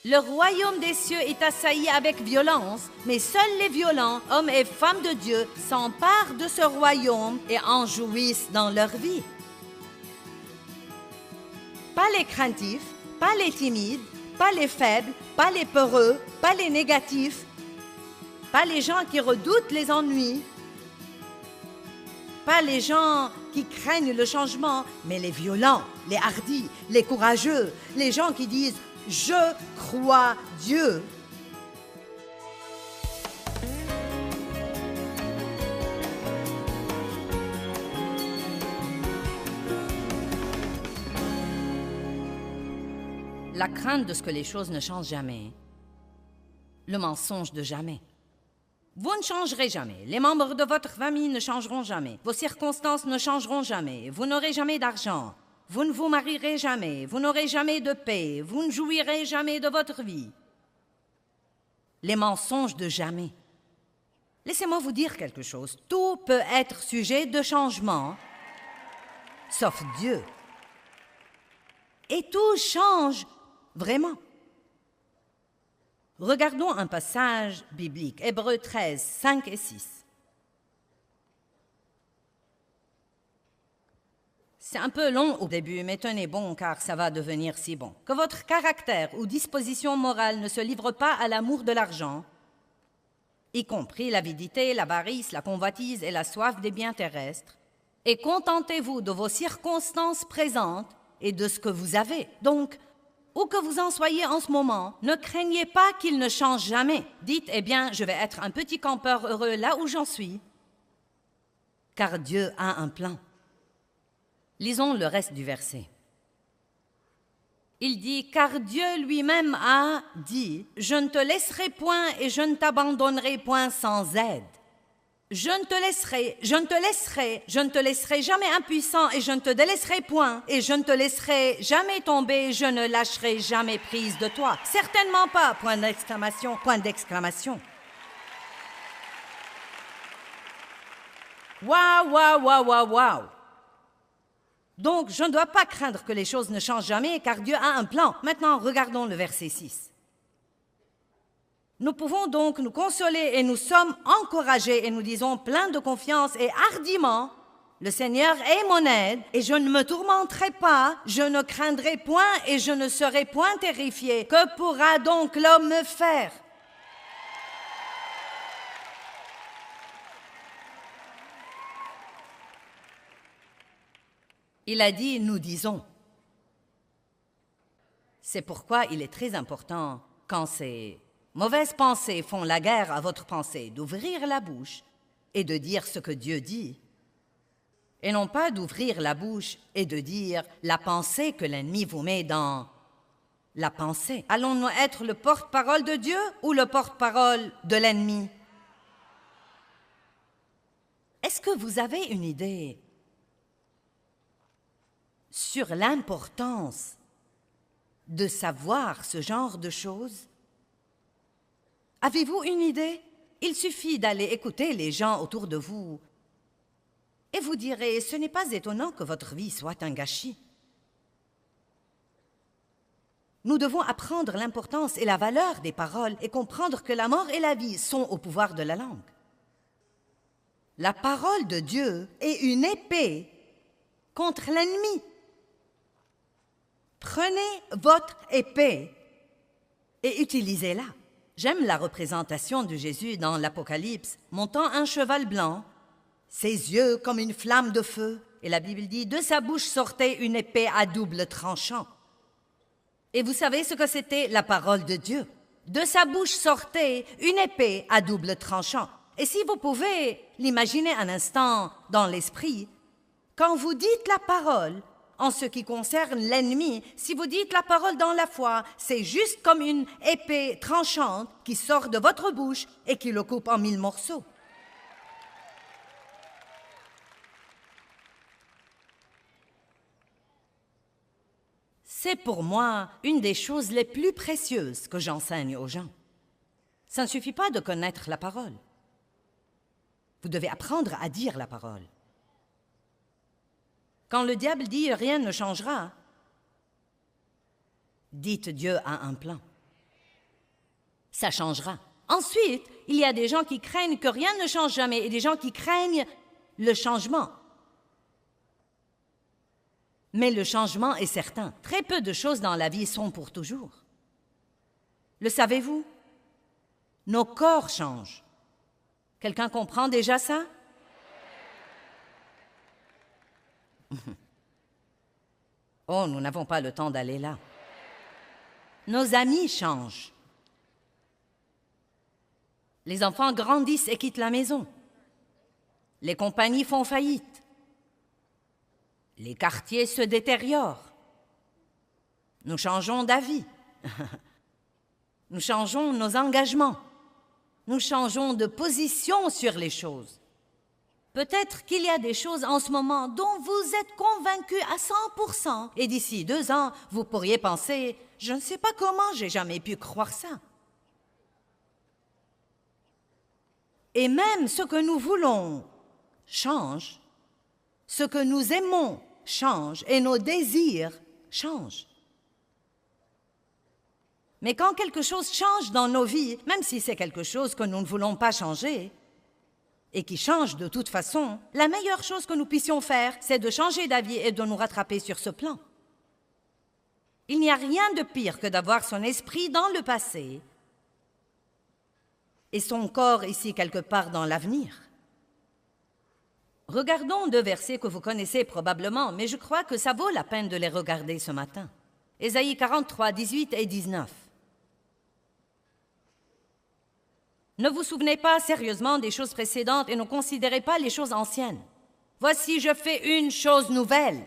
Le royaume des cieux est assailli avec violence, mais seuls les violents, hommes et femmes de Dieu, s'emparent de ce royaume et en jouissent dans leur vie. Pas les craintifs, pas les timides, pas les faibles, pas les peureux, pas les négatifs, pas les gens qui redoutent les ennuis, pas les gens qui craignent le changement, mais les violents, les hardis, les courageux, les gens qui disent « Je crois Dieu ». La crainte de ce que les choses ne changent jamais. Le mensonge de jamais. Vous ne changerez jamais. Les membres de votre famille ne changeront jamais. Vos circonstances ne changeront jamais. Vous n'aurez jamais d'argent. Vous ne vous marierez jamais. Vous n'aurez jamais de paix. Vous ne jouirez jamais de votre vie. Les mensonges de jamais. Laissez-moi vous dire quelque chose. Tout peut être sujet de changement, sauf Dieu. Et tout change vraiment. Regardons un passage biblique, Hébreux 13, 5 et 6. C'est un peu long au début, mais tenez bon, car ça va devenir si bon. Que votre caractère ou disposition morale ne se livre pas à l'amour de l'argent, y compris l'avidité, l'avarice, la convoitise et la soif des biens terrestres, et contentez-vous de vos circonstances présentes et de ce que vous avez. Donc, où que vous en soyez en ce moment, ne craignez pas qu'il ne change jamais. Dites, eh bien, je vais être un petit campeur heureux là où j'en suis, car Dieu a un plan. Lisons le reste du verset. Il dit, car Dieu lui-même a dit, je ne te laisserai point et je ne t'abandonnerai point sans aide. Je ne te laisserai jamais impuissant et je ne te délaisserai point et je ne te laisserai jamais tomber, je ne lâcherai jamais prise de toi. Certainement pas, point d'exclamation, point d'exclamation. Waouh, waouh, waouh, waouh, waouh. Donc, je ne dois pas craindre que les choses ne changent jamais car Dieu a un plan. Maintenant, regardons le verset 6. Nous pouvons donc nous consoler et nous sommes encouragés et nous disons plein de confiance et hardiment, le Seigneur est mon aide et je ne me tourmenterai pas, je ne craindrai point et je ne serai point terrifié. Que pourra donc l'homme me faire? Il a dit, nous disons. C'est pourquoi il est très important quand ces mauvaises pensées font la guerre à votre pensée, d'ouvrir la bouche et de dire ce que Dieu dit. Et non pas d'ouvrir la bouche et de dire la pensée que l'ennemi vous met dans la pensée. Allons-nous être le porte-parole de Dieu ou le porte-parole de l'ennemi? Est-ce que vous avez une idée sur l'importance de savoir ce genre de choses? Avez-vous une idée? Il suffit d'aller écouter les gens autour de vous et vous direz, ce n'est pas étonnant que votre vie soit un gâchis. Nous devons apprendre l'importance et la valeur des paroles et comprendre que la mort et la vie sont au pouvoir de la langue. La parole de Dieu est une épée contre l'ennemi. Prenez votre épée et utilisez-la. J'aime la représentation de Jésus dans l'Apocalypse, montant un cheval blanc, ses yeux comme une flamme de feu. Et la Bible dit, de sa bouche sortait une épée à double tranchant. Et vous savez ce que c'était la parole de Dieu? De sa bouche sortait une épée à double tranchant. Et si vous pouvez l'imaginer un instant dans l'esprit, quand vous dites la parole, en ce qui concerne l'ennemi, si vous dites la parole dans la foi, c'est juste comme une épée tranchante qui sort de votre bouche et qui le coupe en 1000 morceaux. C'est pour moi une des choses les plus précieuses que j'enseigne aux gens. Ça ne suffit pas de connaître la parole. Vous devez apprendre à dire la parole. Quand le diable dit « rien ne changera », dites « Dieu a un plan ». ça changera. Ensuite, il y a des gens qui craignent que rien ne change jamais et des gens qui craignent le changement. Mais le changement est certain. Très peu de choses dans la vie sont pour toujours. Le savez-vous? Nos corps changent. Quelqu'un comprend déjà ça? Oh, nous n'avons pas le temps d'aller là. Nos amis changent. Les enfants grandissent et quittent la maison. Les compagnies font faillite. Les quartiers se détériorent. Nous changeons d'avis. Nous changeons nos engagements. Nous changeons de position sur les choses. Peut-être qu'il y a des choses en ce moment dont vous êtes convaincus à 100%. Et d'ici 2 ans, vous pourriez penser, je ne sais pas comment j'ai jamais pu croire ça. Et même ce que nous voulons change, ce que nous aimons change et nos désirs changent. Mais quand quelque chose change dans nos vies, même si c'est quelque chose que nous ne voulons pas changer, et qui change de toute façon, la meilleure chose que nous puissions faire, c'est de changer d'avis et de nous rattraper sur ce plan. Il n'y a rien de pire que d'avoir son esprit dans le passé et son corps ici quelque part dans l'avenir. Regardons 2 versets que vous connaissez probablement, mais je crois que ça vaut la peine de les regarder ce matin. Ésaïe 43, 18 et 19. Ne vous souvenez pas sérieusement des choses précédentes et ne considérez pas les choses anciennes. Voici, je fais une chose nouvelle.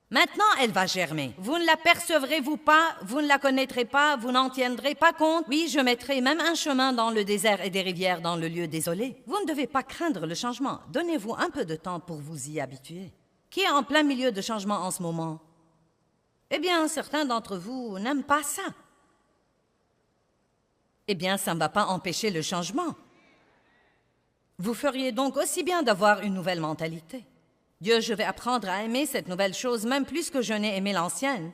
Maintenant, elle va germer. Vous ne l'apercevrez-vous pas, vous ne la connaîtrez pas, vous n'en tiendrez pas compte. Oui, je mettrai même un chemin dans le désert et des rivières dans le lieu désolé. Vous ne devez pas craindre le changement. Donnez-vous un peu de temps pour vous y habituer. Qui est en plein milieu de changement en ce moment? Eh bien, certains d'entre vous n'aiment pas ça. Eh bien, ça ne va pas empêcher le changement. Vous feriez donc aussi bien d'avoir une nouvelle mentalité. Dieu, je vais apprendre à aimer cette nouvelle chose même plus que je n'ai aimé l'ancienne.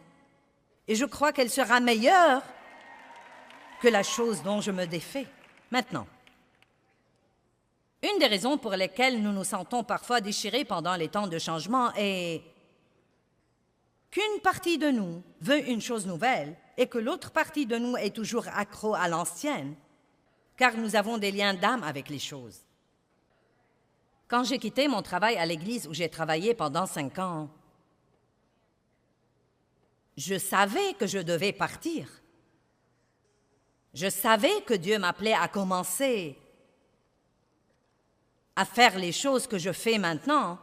Et je crois qu'elle sera meilleure que la chose dont je me défais. Maintenant, une des raisons pour lesquelles nous nous sentons parfois déchirés pendant les temps de changement est qu'une partie de nous veut une chose nouvelle et que l'autre partie de nous est toujours accro à l'ancienne, car nous avons des liens d'âme avec les choses. Quand j'ai quitté mon travail à l'église où j'ai travaillé pendant 5 ans, je savais que je devais partir. Je savais que Dieu m'appelait à commencer à faire les choses que je fais maintenant.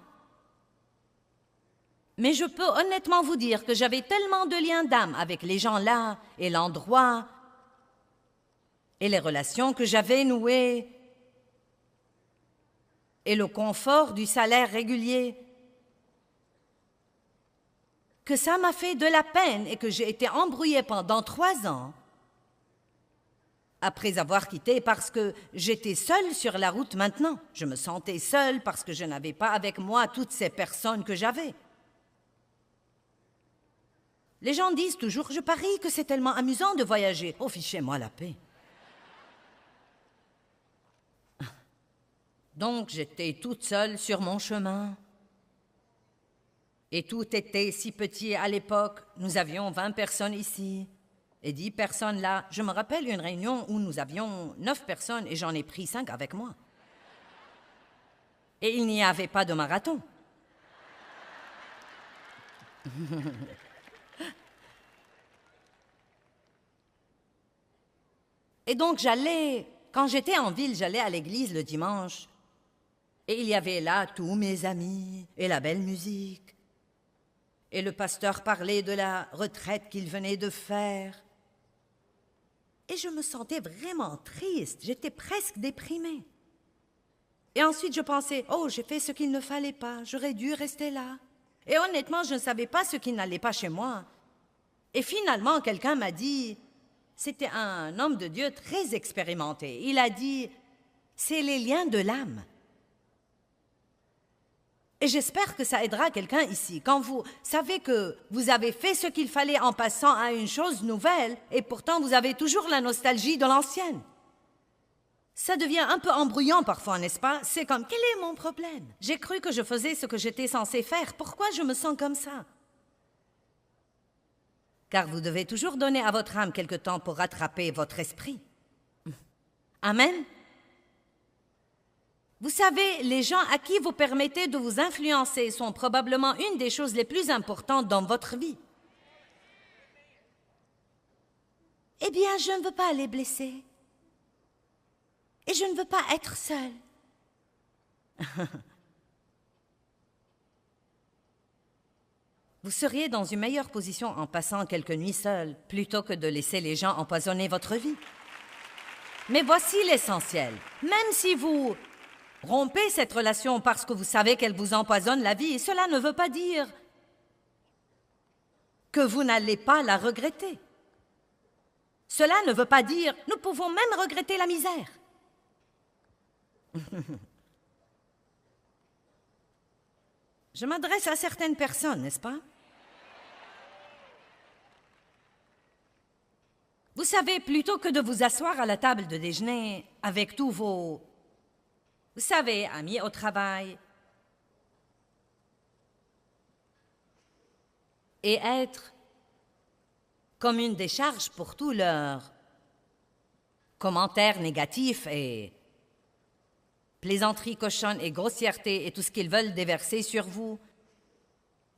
Mais je peux honnêtement vous dire que j'avais tellement de liens d'âme avec les gens là et l'endroit et les relations que j'avais nouées et le confort du salaire régulier que ça m'a fait de la peine et que j'ai été embrouillée pendant 3 ans après avoir quitté parce que j'étais seule sur la route maintenant. Je me sentais seule parce que je n'avais pas avec moi toutes ces personnes que j'avais. Les gens disent toujours, je parie que c'est tellement amusant de voyager. Oh, fichez-moi la paix. Donc, j'étais toute seule sur mon chemin. Et tout était si petit à l'époque. Nous avions 20 personnes ici et 10 personnes là. Je me rappelle une réunion où nous avions 9 personnes et j'en ai pris 5 avec moi. Et il n'y avait pas de marathon. Et donc, quand j'étais en ville, j'allais à l'église le dimanche. Et il y avait là tous mes amis et la belle musique. Et le pasteur parlait de la retraite qu'il venait de faire. Et je me sentais vraiment triste, j'étais presque déprimée. Et ensuite, je pensais, oh, j'ai fait ce qu'il ne fallait pas, j'aurais dû rester là. Et honnêtement, je ne savais pas ce qui n'allait pas chez moi. Et finalement, quelqu'un m'a dit... C'était un homme de Dieu très expérimenté. Il a dit, c'est les liens de l'âme. Et Et j'espère que ça aidera quelqu'un ici. Quand vous savez que vous avez fait ce qu'il fallait en passant à une chose nouvelle, et pourtant vous avez toujours la nostalgie de l'ancienne. Ça devient un peu embrouillant parfois, n'est-ce pas? C'est comme, quel est mon problème? J'ai cru que je faisais ce que j'étais censé faire. Pourquoi je me sens comme ça? Car vous devez toujours donner à votre âme quelque temps pour rattraper votre esprit. Amen. Vous savez, les gens à qui vous permettez de vous influencer sont probablement une des choses les plus importantes dans votre vie. Eh bien, je ne veux pas les blesser. Et je ne veux pas être seule. Vous seriez dans une meilleure position en passant quelques nuits seules, plutôt que de laisser les gens empoisonner votre vie. Mais voici l'essentiel. Même si vous rompez cette relation parce que vous savez qu'elle vous empoisonne la vie, cela ne veut pas dire que vous n'allez pas la regretter. Cela ne veut pas dire nous pouvons même regretter la misère. Je m'adresse à certaines personnes, n'est-ce pas? Vous savez, plutôt que de vous asseoir à la table de déjeuner avec tous vos, vous savez, amis au travail, et être comme une décharge pour tous leurs commentaires négatifs et plaisanteries cochonnes et grossièretés et tout ce qu'ils veulent déverser sur vous.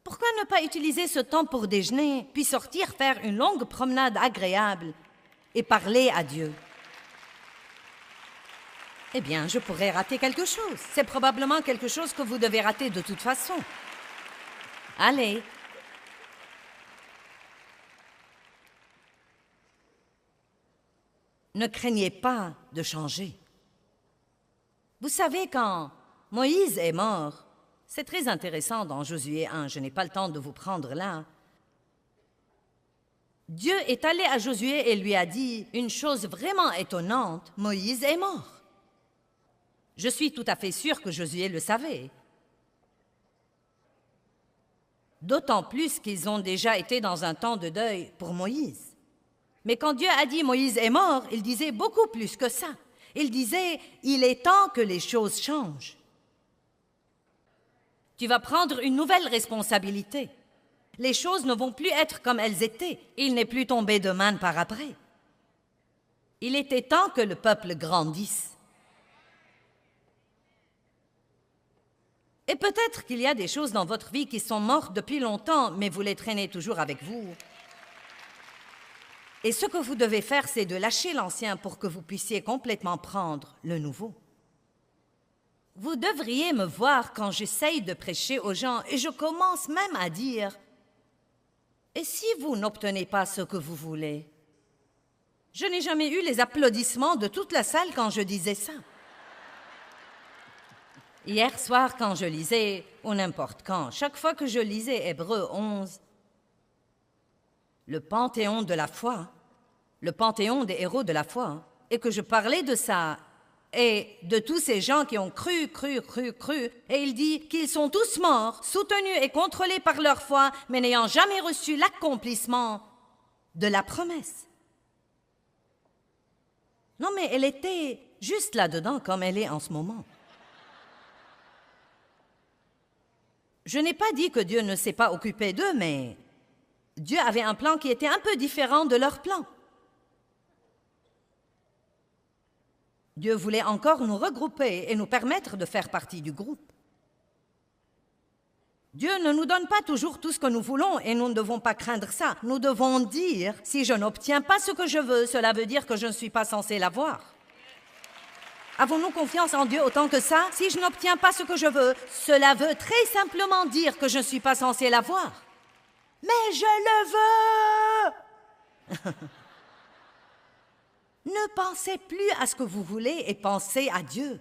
Pourquoi ne pas utiliser ce temps pour déjeuner, puis sortir faire une longue promenade agréable et parler à Dieu? Eh bien, je pourrais rater quelque chose. C'est probablement quelque chose que vous devez rater de toute façon. Allez. Ne craignez pas de changer. Vous savez, quand Moïse est mort, c'est très intéressant dans Josué 1, je n'ai pas le temps de vous prendre là. Dieu est allé à Josué et lui a dit une chose vraiment étonnante, Moïse est mort. Je suis tout à fait sûre que Josué le savait. D'autant plus qu'ils ont déjà été dans un temps de deuil pour Moïse. Mais quand Dieu a dit Moïse est mort, il disait beaucoup plus que ça. Il disait, il est temps que les choses changent. Tu vas prendre une nouvelle responsabilité. Les choses ne vont plus être comme elles étaient. Il n'est plus tombé de manne par après. Il était temps que le peuple grandisse. Et peut-être qu'il y a des choses dans votre vie qui sont mortes depuis longtemps, mais vous les traînez toujours avec vous. Et ce que vous devez faire, c'est de lâcher l'ancien pour que vous puissiez complètement prendre le nouveau. Vous devriez me voir quand j'essaye de prêcher aux gens et je commence même à dire « Et si vous n'obtenez pas ce que vous voulez ?» Je n'ai jamais eu les applaudissements de toute la salle quand je disais ça. Hier soir, quand je lisais, ou n'importe quand, chaque fois que je lisais Hébreux 11, le panthéon de la foi, le panthéon des héros de la foi, et que je parlais de ça, et de tous ces gens qui ont cru, et il dit qu'ils sont tous morts, soutenus et contrôlés par leur foi, mais n'ayant jamais reçu l'accomplissement de la promesse. Non, mais elle était juste là-dedans comme elle est en ce moment. Je n'ai pas dit que Dieu ne s'est pas occupé d'eux, mais Dieu avait un plan qui était un peu différent de leur plan. Dieu voulait encore nous regrouper et nous permettre de faire partie du groupe. Dieu ne nous donne pas toujours tout ce que nous voulons et nous ne devons pas craindre ça. Nous devons dire, si je n'obtiens pas ce que je veux, cela veut dire que je ne suis pas censé l'avoir. Avons-nous confiance en Dieu autant que ça? Si je n'obtiens pas ce que je veux, cela veut très simplement dire que je ne suis pas censé l'avoir. Mais je le veux! Ne pensez plus à ce que vous voulez et pensez à Dieu.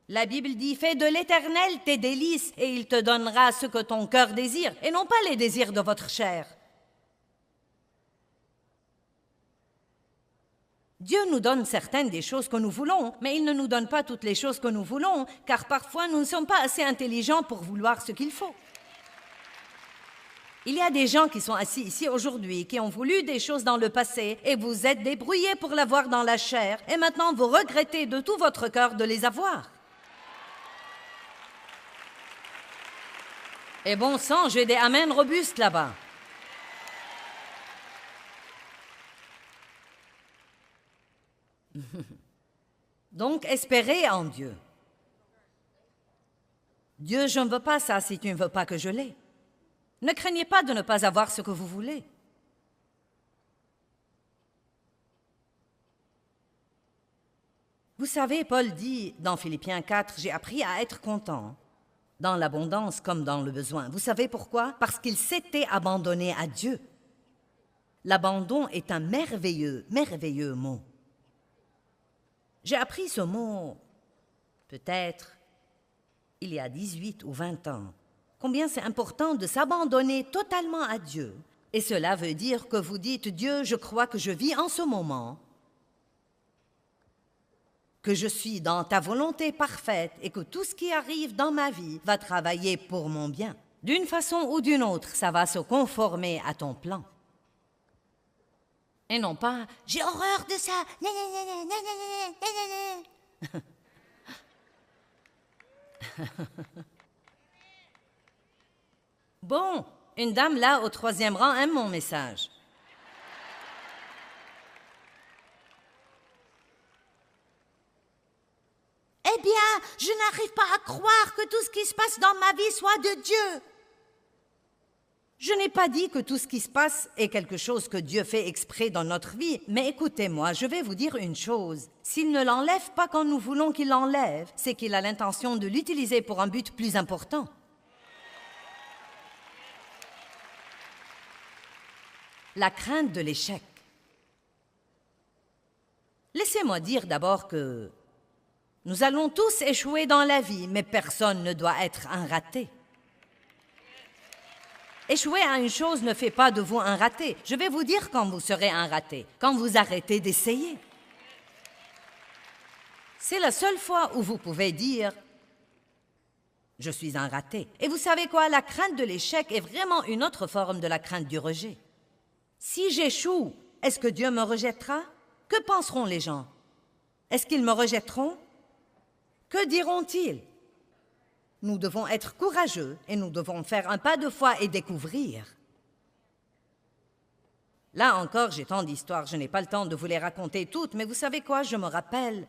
La Bible dit, fais de l'Éternel tes délices et il te donnera ce que ton cœur désire et non pas les désirs de votre chair. Dieu nous donne certaines des choses que nous voulons, mais il ne nous donne pas toutes les choses que nous voulons, car parfois nous ne sommes pas assez intelligents pour vouloir ce qu'il faut. Il y a des gens qui sont assis ici aujourd'hui, qui ont voulu des choses dans le passé, et vous êtes débrouillés pour l'avoir dans la chair, et maintenant vous regrettez de tout votre cœur de les avoir. Et bon sang, j'ai des amens robustes là-bas. Donc, espérez en Dieu. Dieu, je ne veux pas ça si tu ne veux pas que je l'ai. Ne craignez pas de ne pas avoir ce que vous voulez. Vous savez, Paul dit dans Philippiens 4, « J'ai appris à être content, dans l'abondance comme dans le besoin. » Vous savez pourquoi? Parce qu'il s'était abandonné à Dieu. L'abandon est un merveilleux, merveilleux mot. J'ai appris ce mot, peut-être, il y a 18 ou 20 ans. Combien c'est important de s'abandonner totalement à Dieu. Et cela veut dire que vous dites, Dieu, je crois que je vis en ce moment, que je suis dans ta volonté parfaite et que tout ce qui arrive dans ma vie va travailler pour mon bien. D'une façon ou d'une autre, ça va se conformer à ton plan. Et non pas « J'ai horreur de ça !» Bon, une dame là au 3e rang aime mon message. Eh bien, je n'arrive pas à croire que tout ce qui se passe dans ma vie soit de Dieu. Je n'ai pas dit que tout ce qui se passe est quelque chose que Dieu fait exprès dans notre vie, mais écoutez-moi, je vais vous dire une chose. S'il ne l'enlève pas quand nous voulons qu'il l'enlève, c'est qu'il a l'intention de l'utiliser pour un but plus important. La crainte de l'échec. Laissez-moi dire d'abord que nous allons tous échouer dans la vie, mais personne ne doit être un raté. Échouer à une chose ne fait pas de vous un raté. Je vais vous dire quand vous serez un raté, quand vous arrêtez d'essayer. C'est la seule fois où vous pouvez dire « Je suis un raté ». Et vous savez quoi? La crainte de l'échec est vraiment une autre forme de la crainte du rejet. Si j'échoue, est-ce que Dieu me rejettera? Que penseront les gens? Est-ce qu'ils me rejetteront? Que diront-ils? Nous devons être courageux et nous devons faire un pas de foi et découvrir. Là encore, j'ai tant d'histoires, je n'ai pas le temps de vous les raconter toutes, mais vous savez quoi, je me rappelle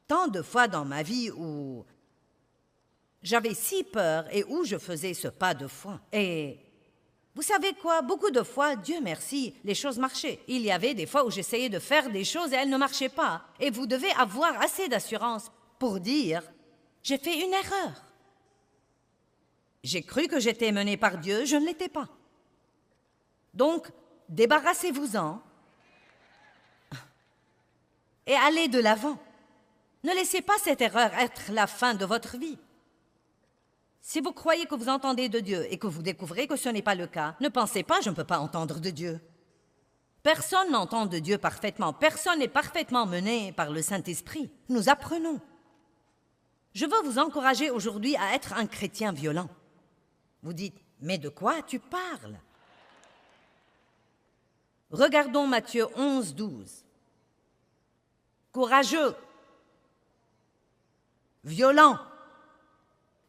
tant de fois dans ma vie où j'avais si peur et où je faisais ce pas de foi. Et vous savez quoi, beaucoup de fois, Dieu merci, les choses marchaient. Il y avait des fois où j'essayais de faire des choses et elles ne marchaient pas. Et vous devez avoir assez d'assurance pour dire « J'ai fait une erreur ». J'ai cru que j'étais menée par Dieu, je ne l'étais pas. Donc, débarrassez-vous-en et allez de l'avant. Ne laissez pas cette erreur être la fin de votre vie. Si vous croyez que vous entendez de Dieu et que vous découvrez que ce n'est pas le cas, ne pensez pas « je ne peux pas entendre de Dieu ». Personne n'entend de Dieu parfaitement, personne n'est parfaitement mené par le Saint-Esprit. Nous apprenons. Je veux vous encourager aujourd'hui à être un chrétien violent. Vous dites, mais de quoi tu parles? Regardons Matthieu 11, 12. Courageux, violent.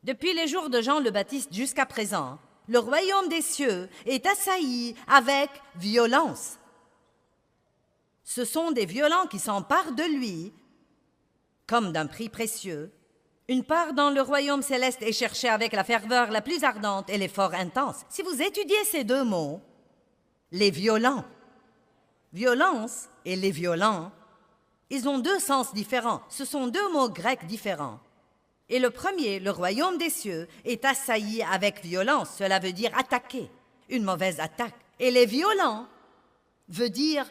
Depuis les jours de Jean le Baptiste jusqu'à présent, le royaume des cieux est assailli avec violence. Ce sont des violents qui s'emparent de lui, comme d'un prix précieux. Une part dans le royaume céleste est cherchée avec la ferveur la plus ardente et l'effort intense. Si vous étudiez ces deux mots, les violents, violence et les violents, ils ont deux sens différents. Ce sont deux mots grecs différents. Et le premier, le royaume des cieux, est assailli avec violence. Cela veut dire attaquer, une mauvaise attaque. Et les violents veut dire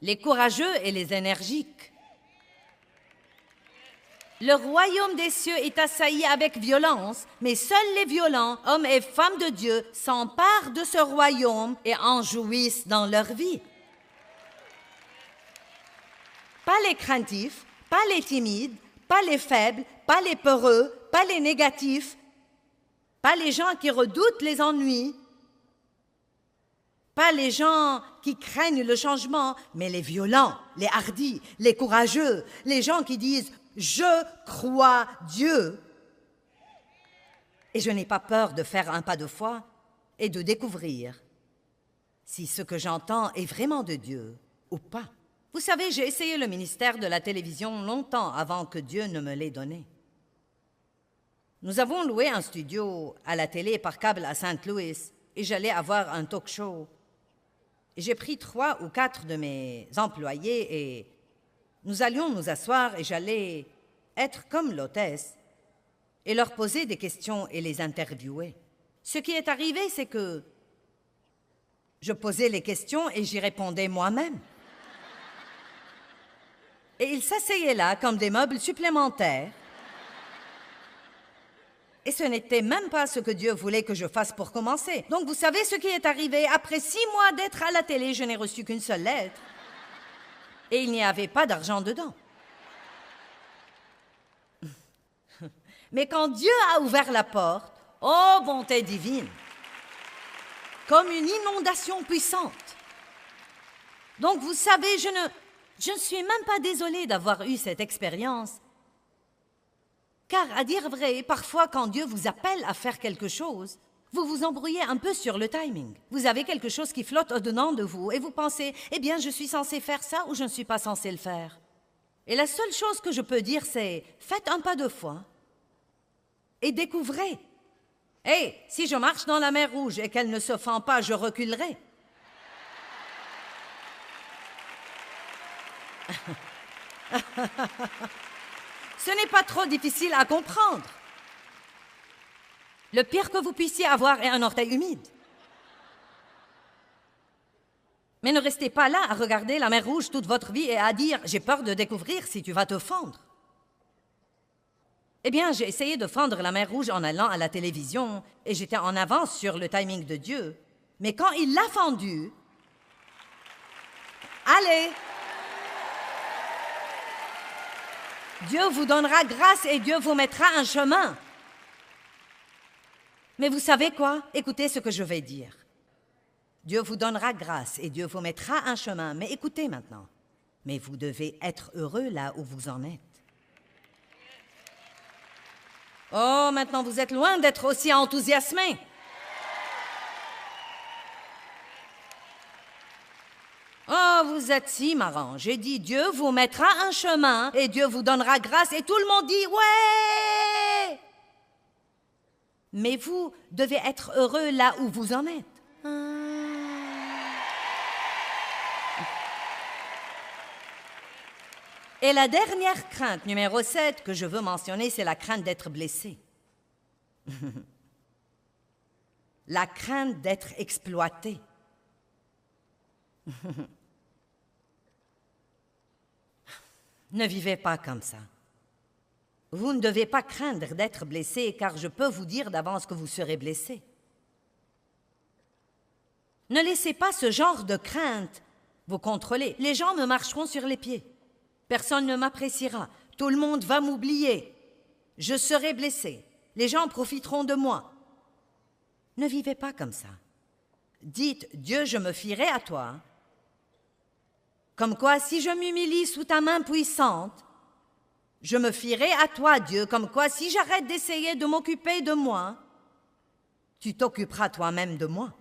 les courageux et les énergiques. Le royaume des cieux est assailli avec violence, mais seuls les violents, hommes et femmes de Dieu, s'emparent de ce royaume et en jouissent dans leur vie. Pas les craintifs, pas les timides, pas les faibles, pas les peureux, pas les négatifs, pas les gens qui redoutent les ennuis, pas les gens qui craignent le changement, mais les violents, les hardis, les courageux, les gens qui disent « Je crois Dieu ». Et je n'ai pas peur de faire un pas de foi et de découvrir si ce que j'entends est vraiment de Dieu ou pas. Vous savez, j'ai essayé le ministère de la télévision longtemps avant que Dieu ne me l'ait donné. Nous avons loué un studio à la télé par câble à Saint-Louis et j'allais avoir un talk show. J'ai pris 3 ou 4 de mes employés et nous allions nous asseoir et j'allais être comme l'hôtesse et leur poser des questions et les interviewer. Ce qui est arrivé, c'est que je posais les questions et j'y répondais moi-même. Et ils s'asseyaient là comme des meubles supplémentaires. Et ce n'était même pas ce que Dieu voulait que je fasse pour commencer. Donc vous savez ce qui est arrivé? Après 6 mois d'être à la télé, je n'ai reçu qu'une seule lettre. Et il n'y avait pas d'argent dedans. Mais quand Dieu a ouvert la porte, oh bonté divine, comme une inondation puissante. Donc vous savez, je ne suis même pas désolée d'avoir eu cette expérience. Car, à dire vrai, parfois quand Dieu vous appelle à faire quelque chose, vous vous embrouillez un peu sur le timing. Vous avez quelque chose qui flotte au-dedans de vous et vous pensez, eh bien, je suis censé faire ça ou je ne suis pas censé le faire. Et la seule chose que je peux dire, c'est, faites un pas de foi et découvrez. Hey, si je marche dans la mer Rouge et qu'elle ne se fend pas, je reculerai. Ce n'est pas trop difficile à comprendre. Le pire que vous puissiez avoir est un orteil humide. Mais ne restez pas là à regarder la mer Rouge toute votre vie et à dire « j'ai peur de découvrir si tu vas te fendre ». Eh bien, j'ai essayé de fendre la mer Rouge en allant à la télévision et j'étais en avance sur le timing de Dieu. Mais quand il l'a fendue, allez! Dieu vous donnera grâce et Dieu vous mettra un chemin. Mais vous savez quoi? Écoutez ce que je vais dire. Dieu vous donnera grâce et Dieu vous mettra un chemin. Mais écoutez maintenant. Mais vous devez être heureux là où vous en êtes. Oh, maintenant vous êtes loin d'être aussi enthousiasmé. Oh, vous êtes si marrant. J'ai dit Dieu vous mettra un chemin et Dieu vous donnera grâce et tout le monde dit ouais. Mais vous devez être heureux là où vous en êtes. Et la dernière crainte, numéro 7, que je veux mentionner, c'est la crainte d'être blessé. La crainte d'être exploité. Ne vivez pas comme ça. Vous ne devez pas craindre d'être blessé, car je peux vous dire d'avance que vous serez blessé. Ne laissez pas ce genre de crainte vous contrôler. Les gens me marcheront sur les pieds. Personne ne m'appréciera. Tout le monde va m'oublier. Je serai blessé. Les gens profiteront de moi. Ne vivez pas comme ça. Dites, Dieu, je me fierai à toi. Comme quoi, si je m'humilie sous ta main puissante, je me fierai à toi, Dieu. Comme quoi, si j'arrête d'essayer de m'occuper de moi, tu t'occuperas toi-même de moi.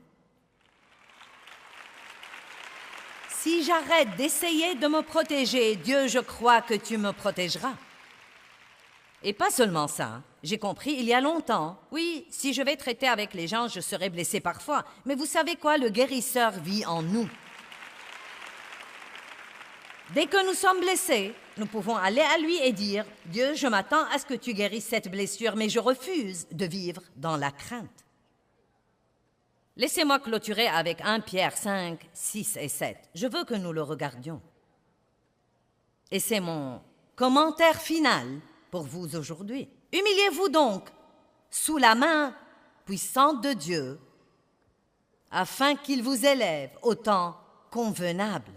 Si j'arrête d'essayer de me protéger, Dieu, je crois que tu me protégeras. Et pas seulement ça, j'ai compris il y a longtemps. Oui, si je vais traiter avec les gens, je serai blessé parfois. Mais vous savez quoi, le guérisseur vit en nous. Dès que nous sommes blessés, nous pouvons aller à lui et dire « Dieu, je m'attends à ce que tu guérisses cette blessure, mais je refuse de vivre dans la crainte. » Laissez-moi clôturer avec 1 Pierre 5, 6 et 7. Je veux que nous le regardions. Et c'est mon commentaire final pour vous aujourd'hui. Humiliez-vous donc sous la main puissante de Dieu, afin qu'il vous élève au temps convenable.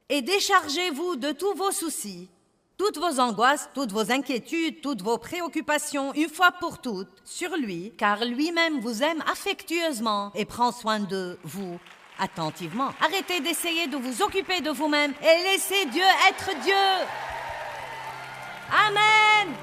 et déchargez-vous de tous vos soucis, toutes vos angoisses, toutes vos inquiétudes, toutes vos préoccupations, une fois pour toutes, sur lui, car lui-même vous aime affectueusement et prend soin de vous attentivement. Arrêtez d'essayer de vous occuper de vous-même et laissez Dieu être Dieu. Amen.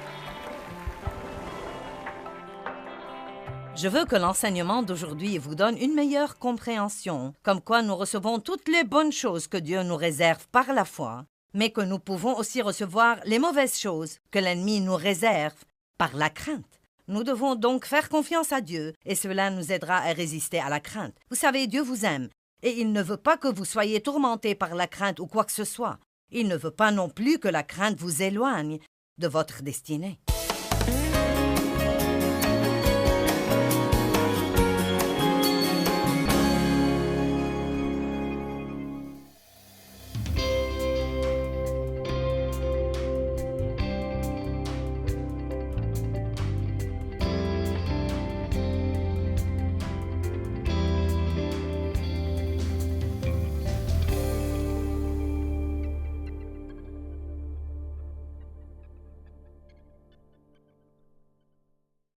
Je veux que l'enseignement d'aujourd'hui vous donne une meilleure compréhension, comme quoi nous recevons toutes les bonnes choses que Dieu nous réserve par la foi, mais que nous pouvons aussi recevoir les mauvaises choses que l'ennemi nous réserve par la crainte. Nous devons donc faire confiance à Dieu et cela nous aidera à résister à la crainte. Vous savez, Dieu vous aime et il ne veut pas que vous soyez tourmentés par la crainte ou quoi que ce soit. Il ne veut pas non plus que la crainte vous éloigne de votre destinée.